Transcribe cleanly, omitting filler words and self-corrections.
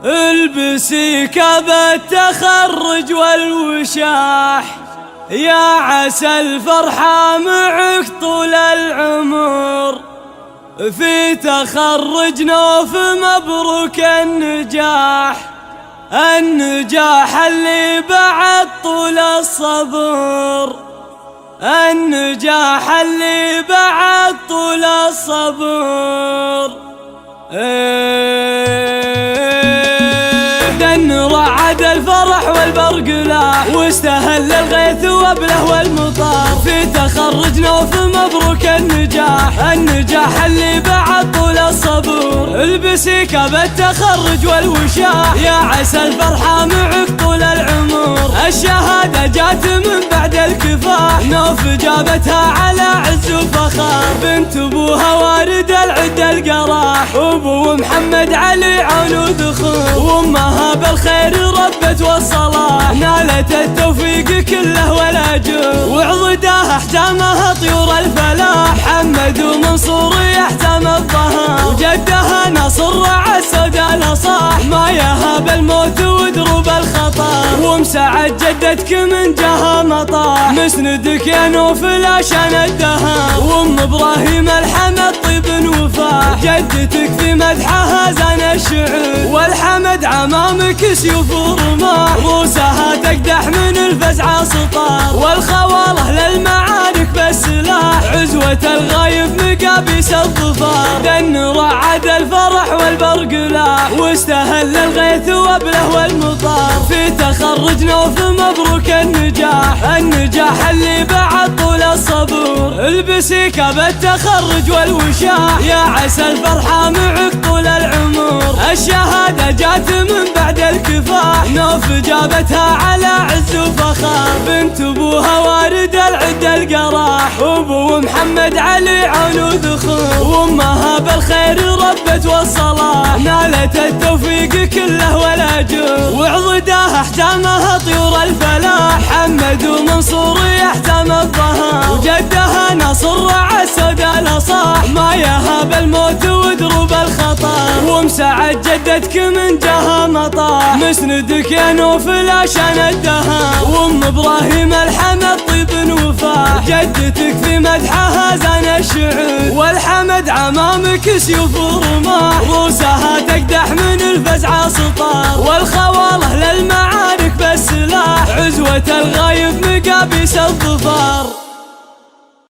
البسي كاب التخرج والوشاح، يا عسى الفرحة معك طول العمر. في تخرج نوف مبروك النجاح، النجاح اللي بعد طول الصبر، النجاح اللي بعد طول الصبر. دن رعد الفرح والبرق له، واستهل الغيث وابله والمطر. في تخرج نوف مبروك النجاح، النجاح اللي بعد طول الصبر. البسي كاب التخرج والوشاح، يا عسى الفرحة معك طول العمر. الشهادة جات من بعد الكفاح، نوف جابتها على عز وفخار. بنت ابوها وارد العد القراح، وابو محمد علي عون ودخول. وامها بالخير ربت والصلاح، نالت التوفيق كله والاجر. وعضداها احجامها طيور الفلاح، محمد ومنصور يحتم الظهر. وجدها نصر رعى السوداء لصاح، ما يهاب الموت ودروب الخطر. ومسعد جدتك من جهة مطاح، مسندك يا نوف العشان الدهر. وام ابراهيم الحمد طيب وفاح، جدتك في مدحها زان الشعور. والحمد عمامك سيوف ورماح، روسها تقدح من الفزع سطار. والخواله للمعارك بالسلاح، عزوة الغايب مقابيس الظفار. دن رعد الفرح والبرق لاح، واستهل الغيث وابله والمطر. في تخرج نوف مبروك النجاح، النجاح اللي بعد طول الصبر. البسي كاب التخرج والوشاح، يا عسى الفرحة معك طول العمر. الشهادة جات من بعد الكفاح، نوف جابتها على عز وفخار. بنت ابوها وارد العد القراح، وابو محمد علي عون ودخول. وامها بالخير ربت والصلاح، نالت التوفيق كله والاجر. وعضداها احجامها طيور الفلاح، محمد ومنصور يحتم الظهر. وجدها نصر رعى السوداء لصاح، ما يهاب الموت ودروب الخطر. ومسعد جدتك من جهة مطاح، مسندك يا نوف العشان الدهر. وام ابراهيم الحمد طيب وفاح، جدتك في مدحها زان الشعور. والحمد عمامك سيوف ورماح، روسها تقدح من الفزع سطار. والخواله للمعارك بالسلاح، عزوة الغايب مقابيس الظفار.